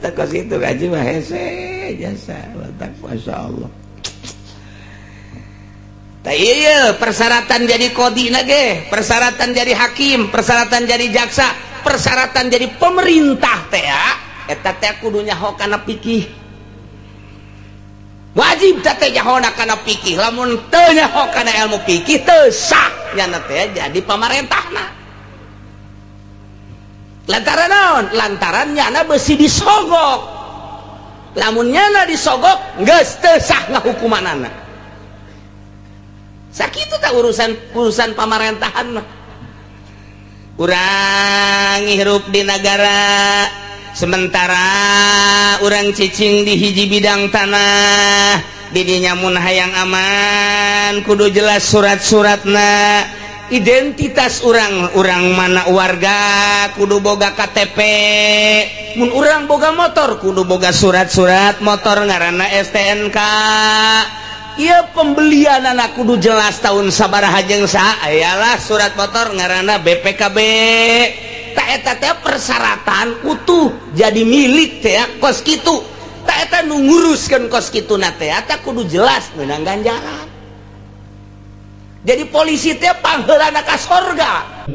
kos itu gaji mah hese jasa letak Masya Allah. Iya persyaratan jadi kodi nage, persyaratan jadi hakim, persyaratan jadi jaksa, persyaratan jadi pemerintah teh ya, eta teh kudu nyaho kana pikih. Wajib teh nyaho kana pikih, lamun teu nyaho kana ilmu pikih teu sah nya teh jadi pamarentahna. Lantaran naon? Lantaran nyana besi disogok. Lamun nyana disogok geus teu sah ngahukumanana. Sakitu tak urusan pamarentahan mah. Urang hirup di negara sementara urang cicing di hiji bidang tanah di dinya mun hayang aman kudu jelas surat-suratna, identitas urang mana warga kudu boga KTP, mun urang boga motor kudu boga surat-surat motor ngaranna STNK. Iya pembelian anak kudu jelas tahun sabaraha jeung saha, ayalah surat motor ngaranna BPKB. Tak eta teh persyaratan utuh jadi milik teh kos kitu. Tak eta nu nguruskeun kos kituna teh eta kudu jelas meunang ganjaran. Jadi polisi teh pangheulana ka sorga.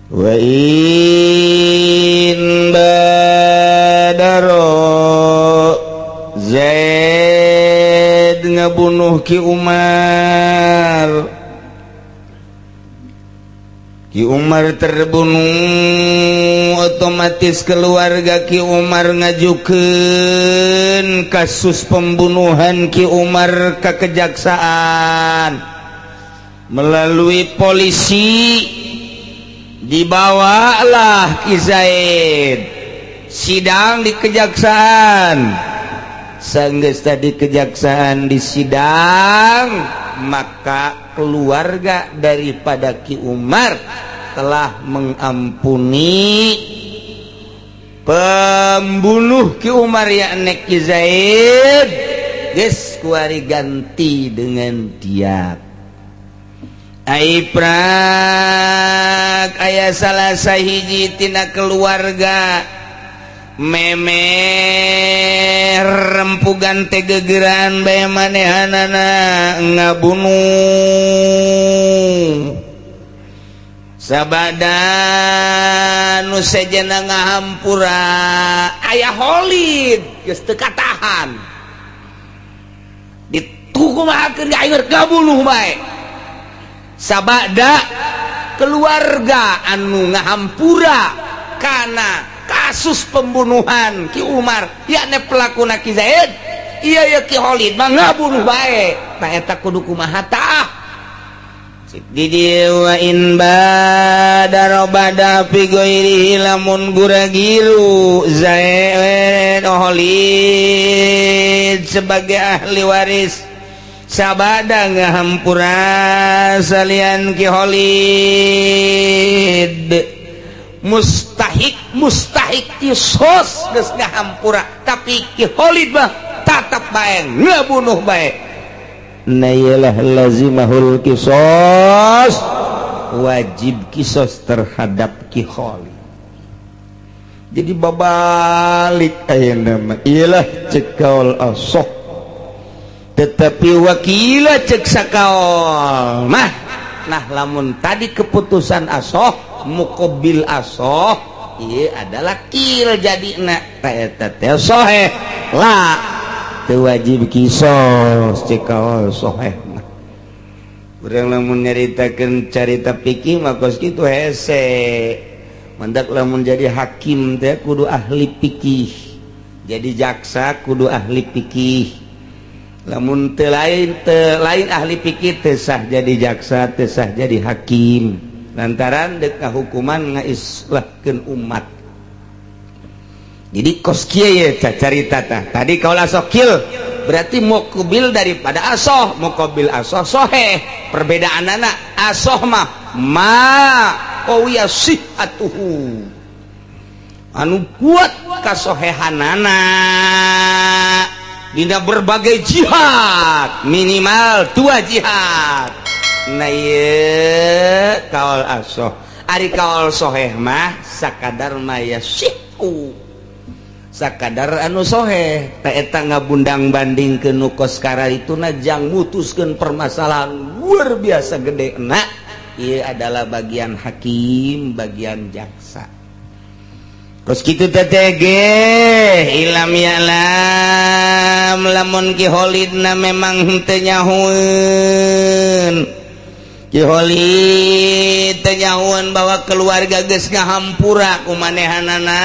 Wa in badaro Zaid ngabunuh Ki Umar, Ki Umar terbunuh, otomatis keluarga Ki Umar ngajukeun kasus pembunuhan Ki Umar ke kejaksaan melalui polisi. Dibawalah Ki Zaid sidang di kejaksaan. Sanggeus tadi kejaksaan disidang, maka keluarga daripada Ki Umar telah mengampuni pembunuh Ki Umar yakni Ki Zaid. Geus kuari ganti dengan diat. Aiprak aya salah sahiji tina keluarga memer rempugan teh gegeran bae manehanana ngabunuh sabada nu sejenna ngahampura aya Holid geus teu katahan ditukumahakeun ka aing ngabunuh bae. Sabada keluarga anu ngahampura karena kasus pembunuhan Ki Umar yakni pelakuna Ki Zaid, iya ya Ki Holid mah ngabunuh bae. Nah eta kudu kumaha tah di wa in badaro bada fi ghairihi lamun guragiru Zaid Holid sebagai ahli waris sabada ngahampura salian Ki Holid mustahik kisos geus ngahampura tapi Ki Holid mah tatap bae ngabunuh bae. Nayalah lazimahul kisos, wajib kisos terhadap Ki Holid. Jadi babalik ayeuna mah ialah cekaul asoh tetapi wakila cek sakaol mah. Nah lamun tadi keputusan asoh mukobil asoh iya adalah kil jadi nak eta teh soheh lah teu wajib kisos cekaol soheh mah. Urang lamun nyaritakeun carita pikih mah kos kitu hese. Mandak lamun jadi hakim teh kudu ahli pikih, jadi jaksa kudu ahli pikih. Lamun teu lain ahli pikir teu sah jadi jaksa, teu sah jadi hakim. Lantaran deuk ngahukuman ngaislahkeun umat. Jadi kos kieu ye carita tah. Tadi kaula sokil berarti muqabil daripada asoh, muqabil asoh soheh. Perbedaanana asoh mah qawiya sihhatuhu. Anu kuat kasohehanana. dina berbagai jihad minimal 2 jihad. Nah ieu kaul asoh. Ari kaul soheh mah sakadar maya syiku, sakadar anu soheh ta eta ngabundang bandingkeun nu koskara itu najang mutuskeun permasalahan luar biasa gede. Nah ieu adalah bagian hakim, bagian jaksa. Terus kitu teh ilam ya'lam lamun Ki Khalidna memang henteu nyahoeun, Ki Khalid teu nyahoeun bahwa keluarga geus ngahampura ku manehanana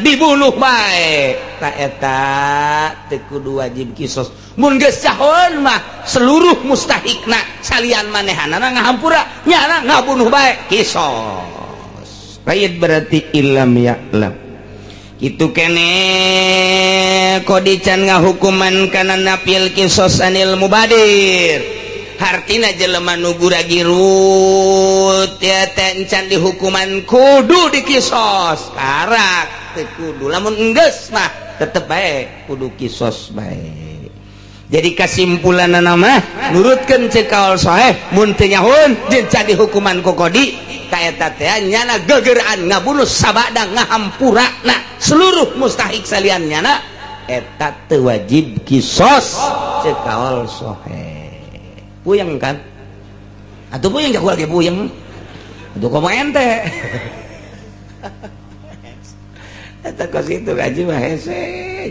dibunuh bae, ta eta teu kudu wajib kisos. Mun geus sahoeun mah seluruh mustahikna salian manehanana ngahampura nyana ngabunuh bae kisos. Raid berarti ilam ya'lam kitu kene kodican ngahukuman kana napil kisos anil mubadir. Hartina jelema nu guragirut ya teh encan dihukuman kudu dikisos, karak teu kudu. Lamun enggeus mah tetep bae kudu kisos bae. Jadi kesimpulanna mah nurutkeun ceuk kaul sahih mun teu nyahoeun jeung dihukuman ku kodi ta eta teh nyana gegeraan ngabunuh sabada ngahampurana seluruh mustahik salian nyana eta teu wajib kisos ceuk kaul sahih. Puyeng kan? Atuh puyeng jak lagi puyeng. Atuh komo ente. Eta kos itu gaji mah hese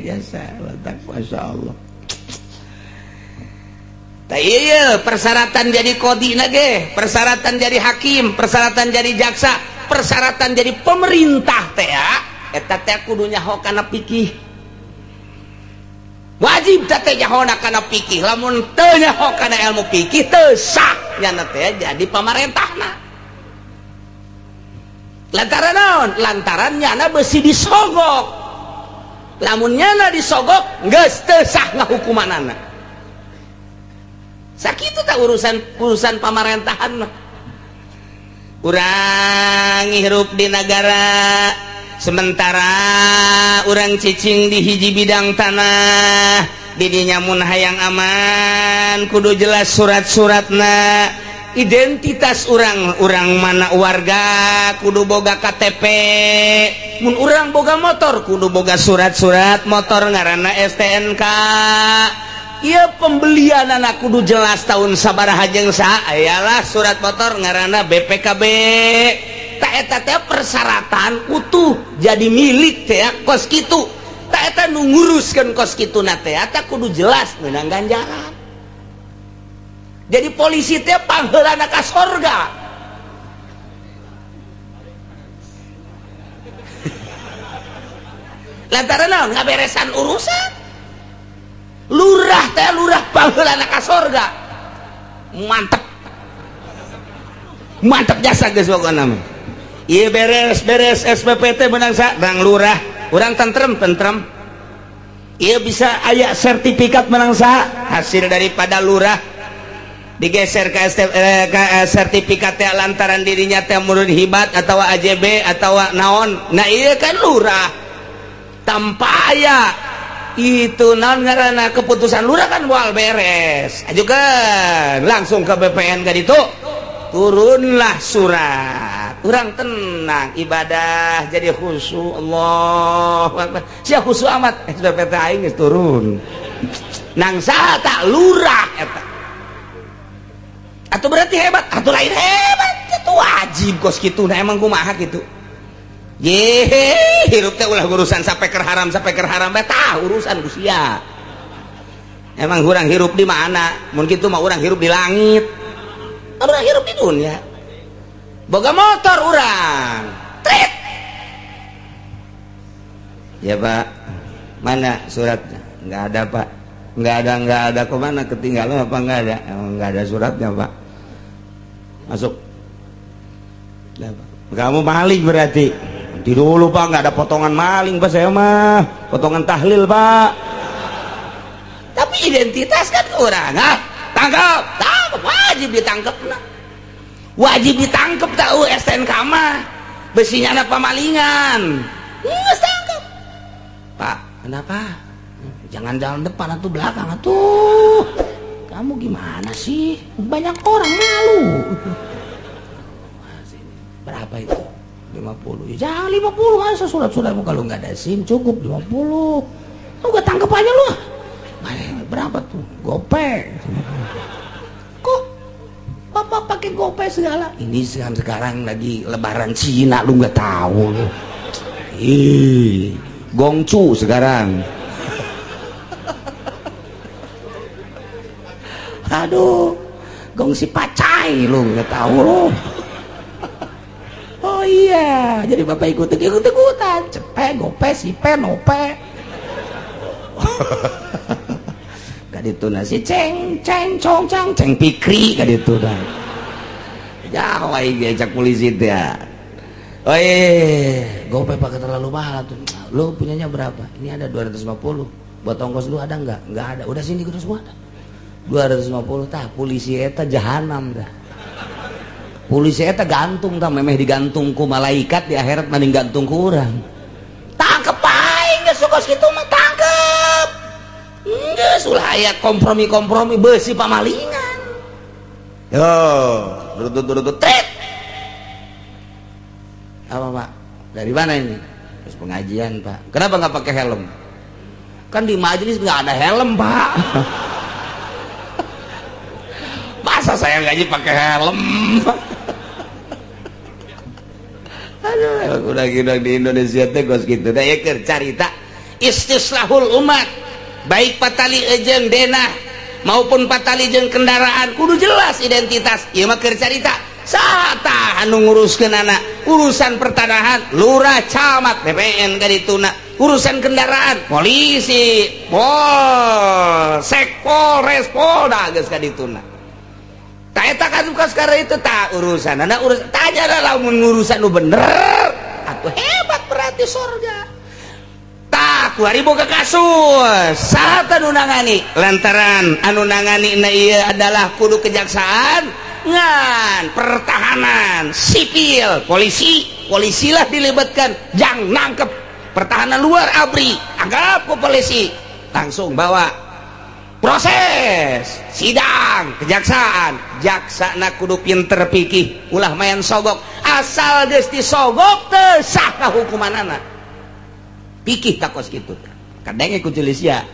jasa letak masyaallah. Tah ieu persyaratan jadi kodina ge, persyaratan jadi hakim, persyaratan jadi jaksa, persyaratan jadi pemerintah teh eta teh kudu nyaho kana pikih. Wajib teh nyaho kana pikih, lamun teu nyaho kana ilmu pikih teu sah nyana teh jadi pamarentahna. Lantaran naon? Lantaran nyana beusi disogok. Lamun nyana disogok geus teu sah ngahukumanana. Sakitu tak urusan pemerintahan mah. Urang hirup di negara sementara urang cicing di hiji bidang tanah didinya mun hayang aman kudu jelas surat-suratna, identitas urang mana warga kudu boga KTP, mun urang boga motor kudu boga surat-surat motor ngaranna STNK. Iya pembelian anak kudu jelas tahun sabaraha jeung saha, ayalah surat motor ngaranna BPKB. Ta eta teh persyaratan utuh jadi milik teh kos kitu. Ta eta nu nguruskeun kos kituna teh eta kudu jelas meunang ganjaran. Jadi polisi teh pangheulana ka sorga. Lantaran naon ngaberesan urusan. Lurah teh lurah pangheulana ka sorga. Mantep jasa geus pokona mah. Ieu beres SPP teh beunang sareng lurah, urang tentrem. Ieu bisa aya sertifikat menang saha hasil daripada lurah digeser ke sertifikat teh lantaran dirinya teh murid hibat atau AJB atau naon. Nah ieu kan lurah tanpa aya itu naon ngaranna keputusan lurah kan moal beres ajukeun langsung ke BPN ka ditu turunlah surat urang tenang ibadah jadi khusyuk. Allahu Akbar sia khusyuk amat SPP teh aing geus turun nang saha tak lurah eta atuh berarti hebat atuh lain hebat itu wajib kos kitu nah emang kumaha kitu. Hirup teh ulah urusan sampai ker haram tah urusan usia. Emang urang hirup di mana? Mun kitu mah urang hirup di langit. Urang hirup di dunia. Boga motor urang. Tret. Ya Pak. Mana suratnya? Enggak ada Pak. Enggak ada kemana ketinggalan apa enggak ada? Emang enggak ada suratnya Pak. Masuk. Ya, Pak. Kamu maling berarti. Di dulu Pak nggak ada potongan maling Pak, saya mah potongan tahlil Pak. Tapi identitas kan orang tangkap wajib ditangkap tahu STNK mah besinya anak pemalingan nggak tangkap Pak. Kenapa Jangan jalan depan atau belakang atuh. Kamu gimana sih? Banyak orang malu. Berapa itu? 50. Ya jangan 50, masa surat-suratmu kalau nggak ada SIM cukup 50. Lu gak tangkep aja lu. Berapa tuh? Gopay. Kok Bapak pakai Gopay segala? Ini sekarang lagi lebaran Cina, lu nggak tahu lu. Gongcu sekarang. Aduh, gongsi pacai lu nggak tahu. Oh iya, jadi Bapak ikutan. Cepet, Gopay, sipe, nope. Kaditu nasi ceng cong pikri kaditu dah. Jauh diajak polisi dia. Oh Gopay pakai terlalu mahal tuh. Lu punyanya berapa? Ini ada 250. Buat ongkos lu ada nggak? Nggak ada. Udah sini kita semua. 250 tah. Polisi eta jahanam dah. Polisi eta gantung tah, memeh digantung ku malaikat di akhirat mending gantung ku urang. Tangkep aing geus suka kitu mah tangkep. Geus ulah aya kompromi beusi pamalingan. Yo, durut tret. Apa Pak? Dari mana ini? Terus pengajian Pak. Kenapa nggak pakai helm? Kan di majelis nggak ada helm Pak. Masa saya ngaji pakai helm? Aduh, udah di Indonesia teh gos gitu. Da ya keur carita istislahul umat, baik patali jeung denah maupun patali jeung kendaraan kudu jelas identitas. Ieu mah keur carita sata anu nguruskeun anak urusan pertanahan lurah camat BPN kadituna, urusan kendaraan polisi polsek polres polda geus kadituna. Eta kan suka sekarang itu tak urusan anak urusan tanya lah lamun urusan lu bener atuh hebat berarti surga tak 2000 ke kasus sata anu nangani lantaran anu nangani na ieu adalah kudu kejaksaan ngan pertahanan sipil polisi lah dilibatkan jang nangkep pertahanan luar abri anggap ku polisi langsung bawa proses sidang kejaksaan jaksana kudu pinter pikih ulah main sogok asal geus disogok teu sah kahukumanana pikih takos kitu kadenge ku jelisya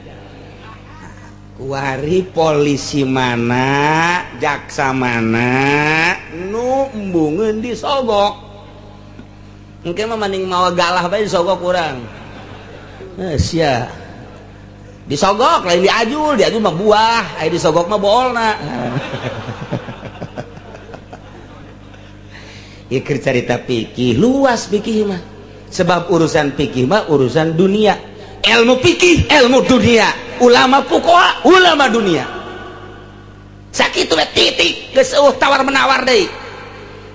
kuari polisi mana jaksa mana nu embungeun disogok engke mah mending mawa galah bae disogok urang sia disogok lain diajul mah buah aya disogok mah bolna. Ieu carita fikih luas fikih mah sebab urusan fikih mah urusan dunia, ilmu fikih ilmu dunia, ulama fuqaha ulama dunia sakitu we titik geus tawar menawar deui.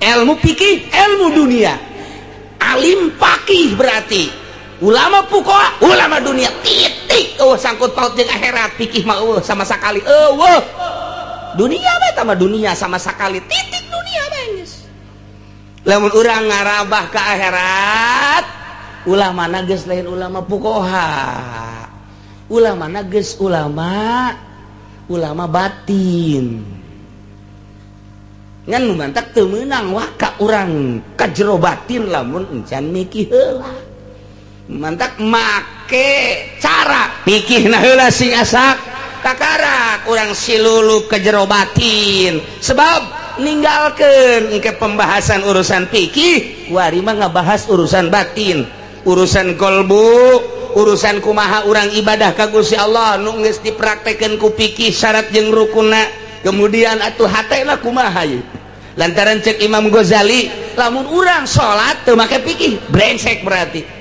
Ilmu fikih ilmu dunia, alim faqih berarti ulama fuqaha ulama dunia titik sangkut paut jeung akhirat fikih mah sama sakali dunia bae tama dunia sama sakali titik dunia bae geus. Lamun urang ngarabah ka akhirat ulama na geus lain ulama fuqaha ulama na geus ulama batin ngan nu mantak teu meunang waka urang ka jero batin lamun encan mikih heula mantak make cara pikihna heula sing asak kakarak urang silulup ke jero batin sebab ninggalkeun engke pembahasan urusan fikih wari mah ngabahas urusan batin urusan kolbu urusan kumaha urang ibadah ka Gusti Allah nu geus dipraktekeun ku fikih syarat jeung rukunna kemudian atuh hatena kumaha ieu lantaran cek Imam Ghazali lamun urang salat teu make fikih brengsek berarti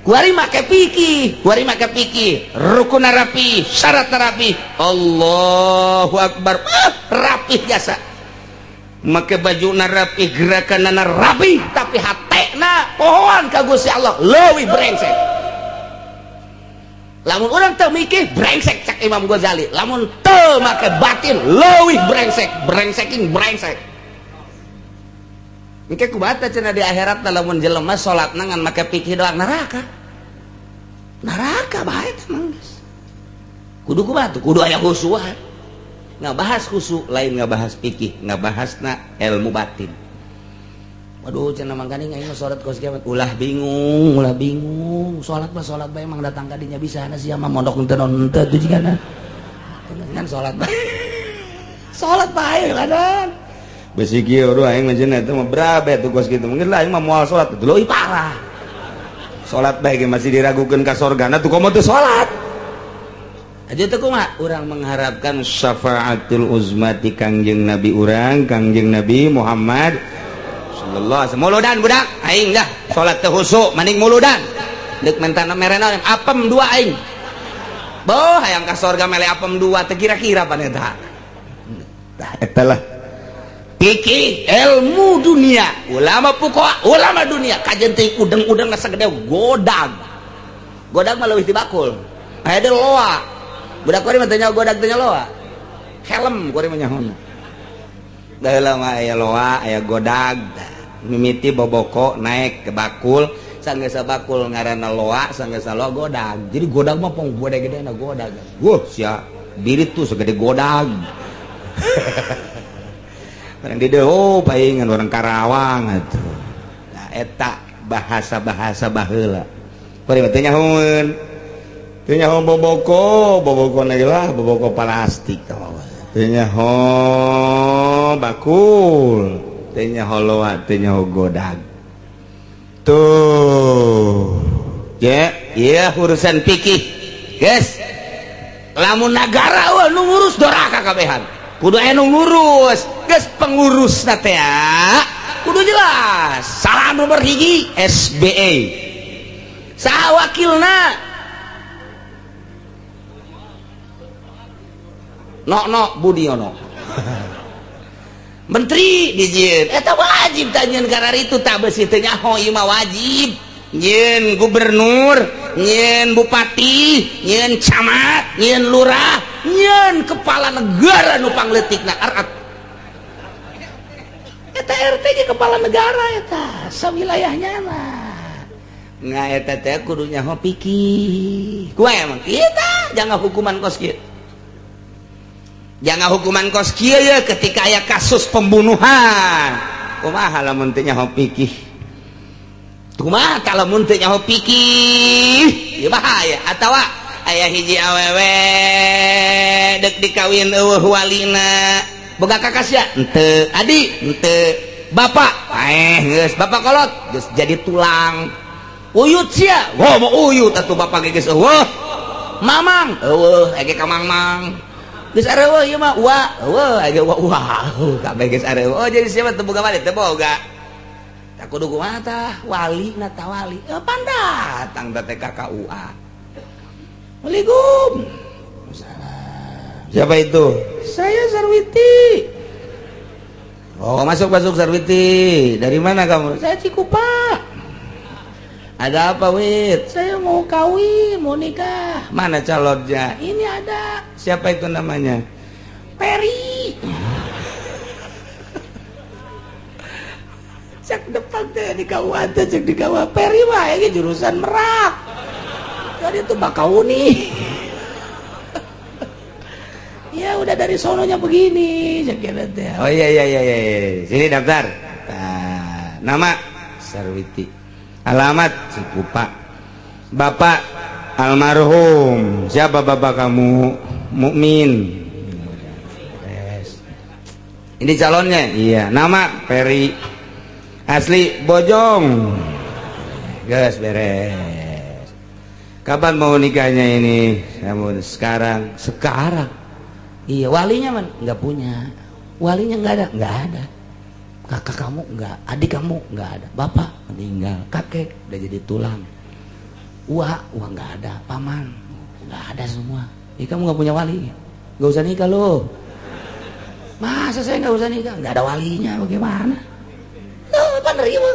Wari make pikir, rukun rapi, syarat rapi, Allahu Akbar, rapi biasa. Make baju rapi, gerakan rapi, tapi hatena pohon ka Gusti Allah, leuwih brengsek. Lamun urang teu mikir, brengsek cak Imam Ghazali. Lamun teu make batin, leuwih brengsek, brengseking brengsek. Engke kubata cenah di akhirat lamun jelema salatna ngan make pikir doang neraka bae teh manggeus. kudu kumaha tuh kudu aya khusyuk ngabahas khusyuk lain ngabahas fikih ngabahasna ilmu batin. Waduh cenah mangkani aing mah salat kos kiamat ulah bingung salat bae emang datang ka dinya bisa na sia mah mondok henteu non henteu tuh jigana kan salat bae ladan besi kieu doh aing mah cenah teh mah brabe tuh kos kitu mungkin lah aing mah moal salat teh leuwih parah salat bae ge masih diragukeun ka sorgana tuh komo teu salat aja teh kumaha urang mengharapkan syafaatul uzmati kangjeng nabi urang kangjeng nabi Muhammad sallallahu alaihi wasallam muludan budak aing dah salat teh khusyuk maning muludan deuk mentana merena apem dua aing boh hayang ka sorga mele apem dua teh kira-kira paneta tah eta lah fikih ilmu dunia ulama fuqaha ulama dunia kajen teh udeng-udeng sagede godag mah leuwih ti bakul aya deui loa budak kuring mah teh nyaho godag teh loa helm kuring mah nyaho baheula mah aya loa aya godag mimiti boboko naik ke bakul sanggeus bakul ngaranna loa sanggeus loa godag jadi godag mah pong gede-gedena godag sia birit tuh segede godag orang di deu paingan orang Karawang atuh nah eta bahasa-bahasa baheula kuring teh nyahoeun teu nyaho boboko na lah boboko plastik teu nyaho bakul teu nyaho loa teu nyaho godag tuh ya iya urusan fikih guys lamun nagara nu ngurus doraka kabehan kudu aya nu ngurus geus pengurusna teh kudu jelas salah nomor 1 SBA saha wakilna no Budiono menteri dijieun eta wajib tanjeun karena itu tak besi teu nyaho ieu mah wajib nyeun gubernur nyeun bupati nyeun camat nyeun lurah nyeun kepala negara nu pangleutikna RT eta RT ge kepala negara eta sawilayahnya nah eta teh kudu nyaho fikih kumaha emang kita jangan hukuman kos kieu jangan hukuman kos kieu ya ketika aya kasus pembunuhan kumaha lamun teu nyaho fikih kumaha kalau mun teu nyaho fikih ieu bahaya atawa aya hiji awewe deuk dikawin eueuh walina boga kakasya henteu adik henteu bapak geus bapak kolot geus jadi tulang uyut sia mau uyut atuh bapak geus eueuh mamang eueuh ege ka mangmang geus areueuh ieu mah eueuh age kabeh geus areueuh oh jadi siapa teu boga wali teu boga tak kudu kumaha tah wali na tah wali pan datang teh ka KUA Assalamualaikum siapa itu saya Sarwiti oh masuk Sarwiti dari mana kamu saya Cikupa ada apa Wit saya mau kawin mau nikah mana calonnya ini ada siapa itu namanya Peri cek depan teh di kawan teh cek di kawan Peri mah ini jurusan Merak jadi itu Bakauni ya udah dari sononya begini cek teh oh iya sini daftar nah, nama Sarwiti alamat Cikupa bapak almarhum siapa bapak kamu Mukmin ini calonnya iya nama Peri asli Bojong guys beres kapan mau nikahnya ini namun sekarang iya walinya man nggak punya walinya nggak ada kakak kamu enggak, adik kamu enggak ada, bapak meninggal, kakek udah jadi tulang, uang enggak ada, paman enggak ada semua. Kamu enggak punya wali, enggak usah nikah lo. Masa saya enggak usah nikah? Enggak ada walinya, bagaimana? Apa nerima?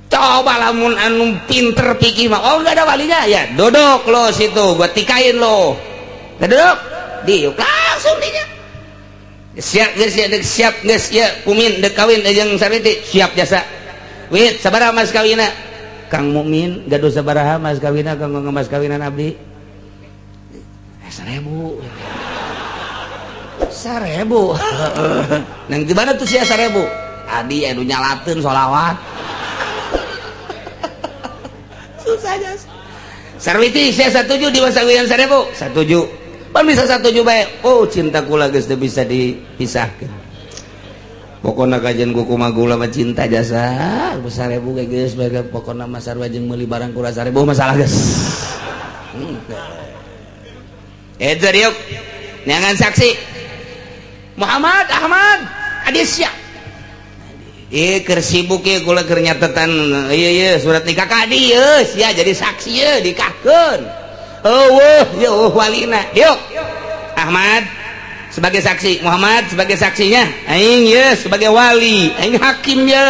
Coba lamun anu pinter pikir mah, oh enggak ada walinya, ya duduk lo situ, gua tikain lo, duduk, diuk langsung dinya. Siap guys ya Kumin dek kawin jeung Sarwiti siap jasa wit sabaraha mas kawina Kang Mukmin gaduh sabaraha mas kawina kanggo ngemas kawinan abdi 1000 nang di mana tuh sia 1000 tadi anu nyalateun sholawat susahnya sarwiti sia setuju di wasawian 1000 setuju pan bisa setuju bae oh cinta kula geus teu bisa dipisahkeun pokona kajian kuku magula mah cinta jasa besar 1000 ge geus bae pokona mah sarua jeung meuli barang kula 1000 masalah geus itu diuk neangan saksi Muhammad Ahmad adisya keur sibuk ye kula keur nyatetan ieu surat nikah ka dieu sia jadi saksi ye nikahkeun eueuh ye walina diuk Ahmad sebagai saksi Muhammad sebagai saksinya aing ye sebagai wali aing hakim ye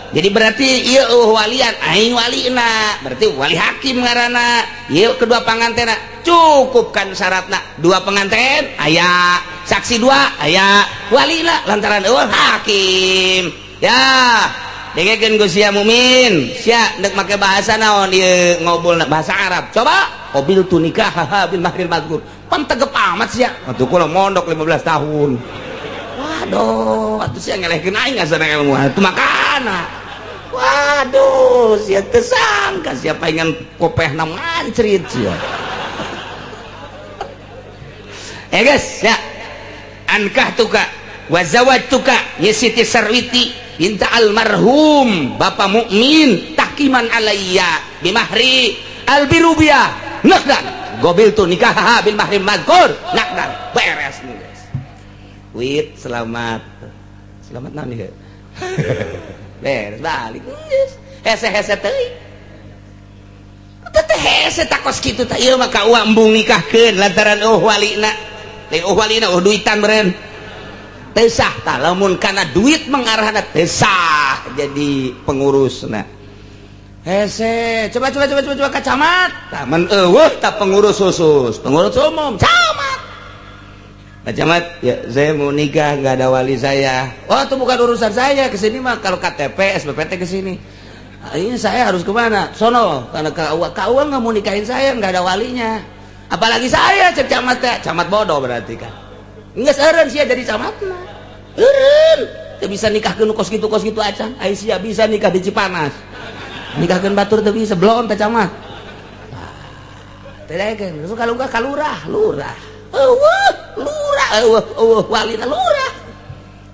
jadi berarti ieu walian aing walina berarti wali hakim ngaranna ieu kedua pangantena cukupkan syaratna dua pengantin aya saksi dua aya walina lantaran hakim ya dengekeun ku sia mukmin sia deuk make bahasa naon ieu ngobrolna bahasa Arab coba qabil tu nikah bil mahril mazkur pan tegep amat sia atuh kula mondok 15 tahun waduh atuh sia ngelehkeun aing ngasana ilmu atuh makana waduh sia teu sangka sia paingan kopehna mancrit sia guys ya ankah tuka wazawat tuka ya Siti Sarwiti binta almarhum Bapak Mukmin tahkiman alayya bimahri albirubiyah nakdan gobil tu nikah bil mahri mazkur nakdan beres nih guys wit selamat nanti beres balik hese teuing teteh hese takos kitu tah ieu mah ka embung nikahkeun lantaran walina walina duitan beren teu sah tah lamun kana duit mengarahna teu sah jadi pengurusna hese coba kacamat tah mun eueuh tah pengurus khusus pengurus umum camat kacamat ya saya mau nikah enggak ada wali saya oh itu bukan urusan saya kesini mah kalau KTP SPPT kesini ini saya harus kemana sono karena KUA nggak mau nikahin saya nggak ada walinya apalagi saya cek camat ya camat bodoh berarti kan nggak seren sih jadi camat mah seren tidak bisa nikahkan kos gitu aja Aisyah bisa nikah di Cipanas nikahkan batur tuh bisa belum tak camat tidak kan kalau nggak kalurah lurah walina lurah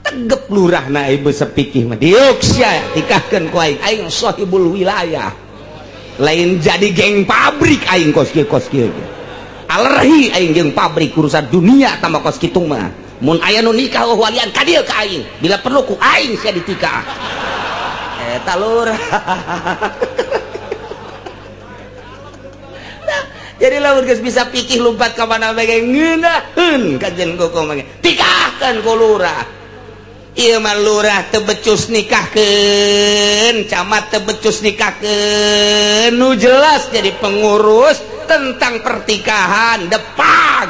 tegep lurah na ibu sepikih mah diuk sia nikahkeun ku aing sahibul wilayah lain jadi geng pabrik aing kos kieu alergi aing jeung pabrik urusan dunia tambah kos kitu mah mun aya nu nikah walian ka dieu ka aing bila perlu ku aing sia ditikah eta lurah jadi lamun geus bisa pikih lompat ka mana bae ngeunaheun kajen kokom tikahkeun ku lurah ieu mah lurah teu becus nikahkeun camat teu becus nikahkeun nu jelas jadi pengurus tentang pertikahan depag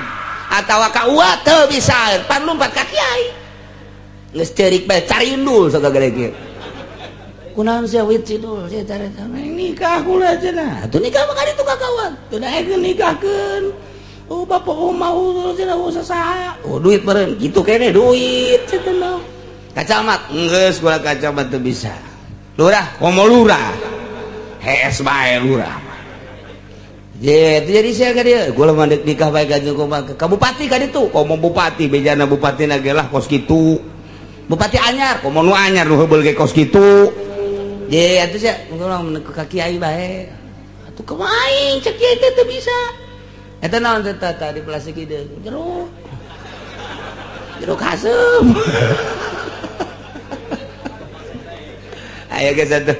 atawa KUA teu bisa pan lompat ka kiai geus ceurik bae carindul sagala kieu kunaon sia wit cidul sia cari nikah kula cenah atuh nikah mah ka ditu ka kawan teu daekeun nikahkeun oh bapak omah cenah usah saha oh duit beureun kitu kene duit cenah kacamat geus kula kacamat teu bisa lurah komo lurah hees bae lurah jadi sia ka dieu kula mah nikah bae ka bupati ka ditu komo bupati bejana bupatina ge lah kos kitu bupati anyar komo nu anyar nu heubeul ge kos kitu je atuh sia kula ka kiai bae atuh kumaha aing cek kiai teh bisa eta naon teh tah di plastik ieu jeruk asem ayo geus atuh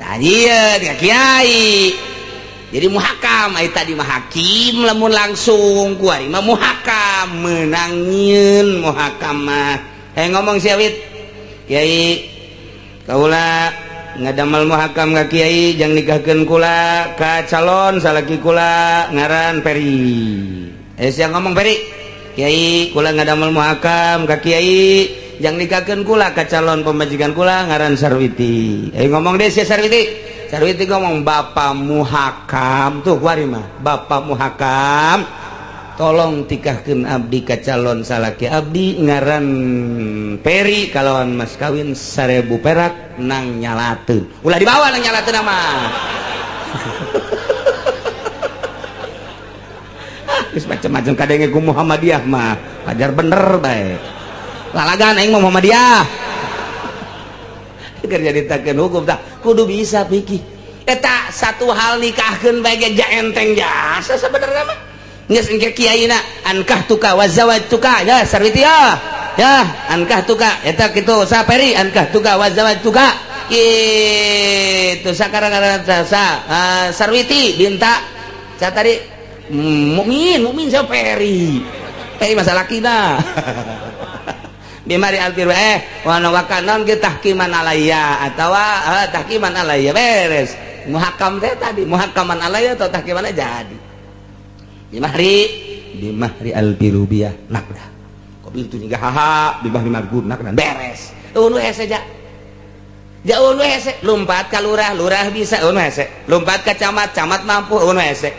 tah ieu di kiai jadi muhakam aya tadi mah hakim lamun langsung ku ari mah muhakam meunang nyieun muhakam mah ngomong sia wit kiai kaula ngadamel muhakam ka kiai jang nikahkeun kula ka calon salaki kula ngaran Peri sia ngomong Peri kiai kula ngadamel muhakam ka kiai jang nikahkeun kula ka calon pemajikan kula ngaran Sarwiti ngomong deh sia Sarwiti ngomong bapak muhakam tuh kuari mah bapak muhakam tolong tikahkeun abdi ka calon salaki abdi ngaran Peri kalawan mas kawin 1000 perak nang nyalateun ulah dibawa nang nyalateun mah geus macam-macam kadenge ku Muhammadiyah mah ajar bener bae lalagan aing mah Muhammadiyah keur nyaritakeun hukum tah kudu bisa pikir eta satu hal nikahkeun bae ge enteng jasa sabenerna mah geus engke kiaina ankah tuka wa zawajtuka ya sarwiti ya ankah tuka eta kitu saperi ankah tuka wa zawajtuka kitu sakarang sarwiti binta sa tadi mukmin saperi masalah kina bimari alfir wana wakanon ge tahkiman alayya atawa tahkiman alayya beres muhakam teh tadi muhakaman alayya atau tahkiman jadi bimahri albirubiyah nakda kobil tu niga haha bimahri margun nakda beres unu hese ja unu hese lompat ka lurah bisa unu hese lompat ka camat mampu unu hese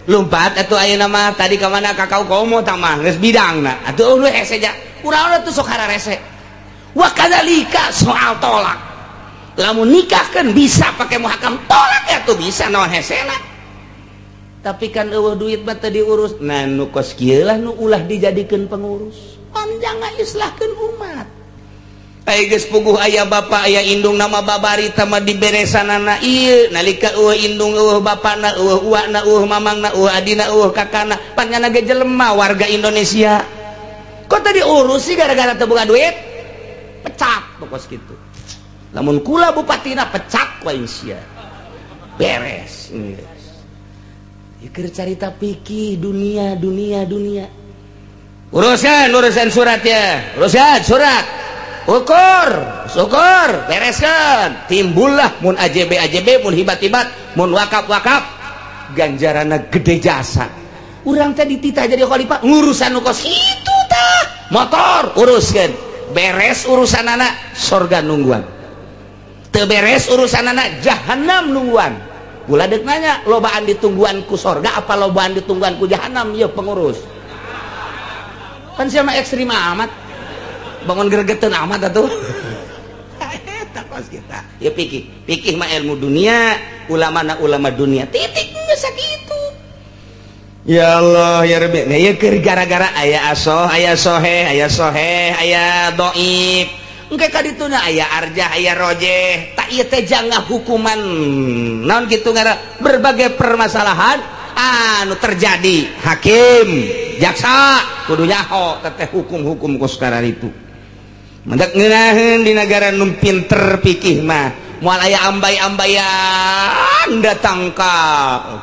lompat atuh ayeuna mah tadi ka mana ka kau komo tah mah geus bidangna atuh unu hese ja urang tuh sok hararese wa kadzalika soal tolak lamun nikahkeun bisa pakai muhakam tolak ya tuh bisa naon hesena tapi kan eueuh duit mah teu diurus nah nu kos kieu lah nu ulah dijadikeun pengurus panjang islahkeun umat aya geus puguh aya bapa aya indung nama babarita mah diberesanana ieu nalika eueuh indung eueuh bapana eueuh uwana eueuh mamangna eueuh adina eueuh kakana panjana ge jelema warga Indonesia kok tadi urus sih gara-gara teu boga duit pecak pokos kitu lamun kula bupatina pecak wae sia beres keur carita pikir dunia urusan surat ya urusan surat syukur bereskan timbullah mun AJB mun hibat mun wakaf ganjarana gede jasa urang teh dititah jadi khalifah ngurusan nu kos kitu tah motor uruskeun beres urusan anak surga nungguan teu beres urusan anak jahanam nungguan gula dek nanya lobaan ditungguan ku sorga apa lobaan ditungguan ku jahanam ya pengurus kan siapa ekstrim amat bangun gregetan amat atuh eta kos kita ya pikir mah ilmu dunia ulama dunia titik geus sakitu ya Allah ya Rabbi nah ya keur gara-gara aya asoh aya soheh aya dhaif engke kadituna aya arjah aya rojeh tak ieu teh jangan hukuman naon kitu ngara berbagai permasalahan anu terjadi hakim jaksa kudu nyaho teteh hukum-hukum ku sekarang itu mendak ngeunaheun di negara nu pinter pikih mah moal aya ambay-ambayan datang ka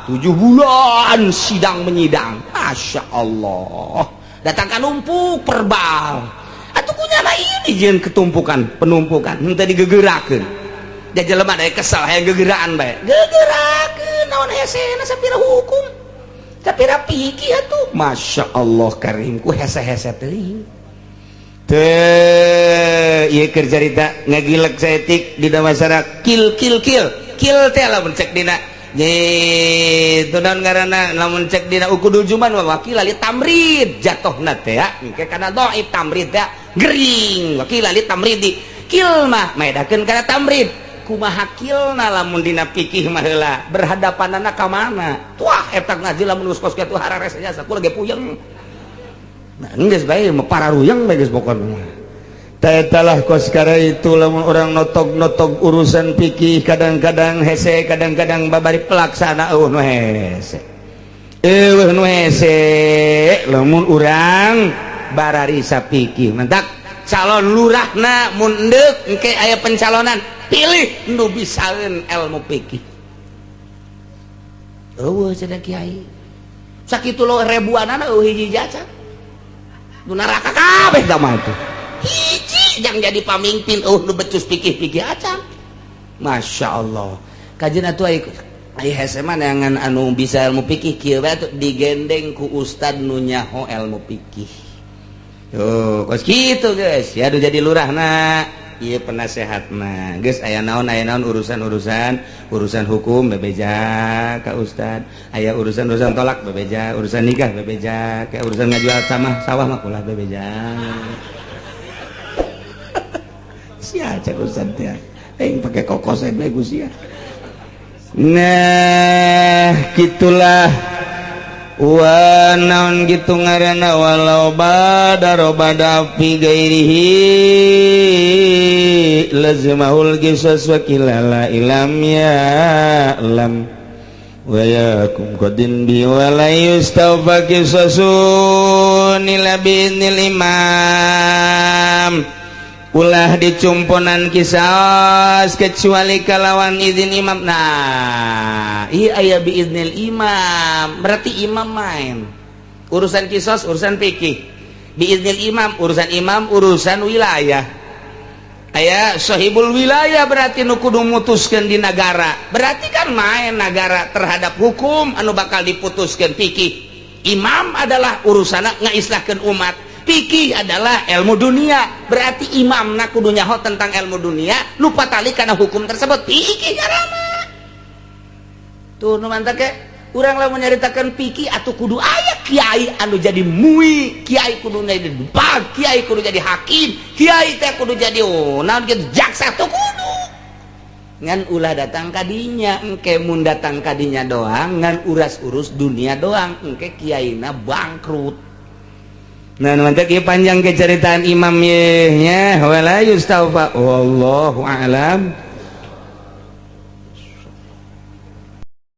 7 bulan sidang menyidang Masya Allah datang ka numpuk perbal atuh kunyana ieu dijieun ketumpukan penumpukan henteu digegerakeun da jelema da kesal hayang gegeraan bae gegerakeun naon hesena sapira hukum sapira pikir atuh Masya Allah karim ku hese-hese teuing teu ieu keur carita ngagilek saetik dina masyarakat kill teh lamun cek dina gitu dan karena namun cek dina ukudul juman wakil ali tamrid jatuhna teh ya engke kana dhaif tamrid teh gering wakil ali tamrid di kil mah maedakeun kana tamrid kumaha kilna lamun dina fikih mah heula berhadapanana ka mana tuah eta ngaji lamun geus kos kitu harares jasa ku lagi puyeng nah geus bae mah pararuyeng bae geus pokona taetalah kos kara itu lamun orang notog urusan fikih kadang-kadang hese kadang-kadang babari pelaksana nu hese lamun urang bararisa fikih mentak calon lurahna mun deuk engke aya pencalonan pilih nu bisaeun ilmu fikih eueuh cenah kiai sakitu lo ribuanana eueuh hiji jaca nu neraka kabeh da mah tuh hiji yang jadi pamimpin nu becus pikir-pikir acan Masya Allah kajian atuh ai hese mah neangan anu bisa ilmu fikih kieu bae atuh digendeng ku ustad nu nyaho ilmu fikih yo kos kitu geus ya anu jadi lurahna iya penasehat mah geus aya naon urusan hukum bebeja ka ustad, aya urusan tolak bebeja, urusan nikah bebeja, kayak urusan ngajual sawah mah ulah bebeja. Sia cek ustad teh aing pake kokos bae sia. Nah gitulah wa naon gitu ngaranna walau bada fi gairihi lazimahul qisas wa kilala ilam ya lam wa yakum qadin bi wa la yustawfa qisasun ila binil imam ulah dicumponan kisas kecuali kalawan izin imam. Nah iya aya biiznil imam berarti imam main urusan kisas urusan fikih, biiznil imam urusan wilayah. Aya sahibul wilayah berarti nu kudu mutuskeun di negara, berarti kan main negara terhadap hukum anu bakal diputuskeun fikih. Imam adalah urusana ngaislahkeun umat, fikih adalah ilmu dunia, berarti imam nak kudu nyaho tentang ilmu dunia lupa tali karena hukum tersebut fikih ngaranna. Tuh nu mantap ke urang lamun nyaritakeun fikih atuh kudu aya kiai anu jadi mui, kiai kudu jadi bag, kiai kudu jadi hakim, kiai teh kudu jadi naon kitu jaksa tuh kudu ngan ulah datang kadinya engke mun datang kadinya doang ngan urus dunia doang engke kiaina bangkrut. Nah mantap ieu panjang ke ceritaan imam ye nya wala yustaufa wallahu a'lam.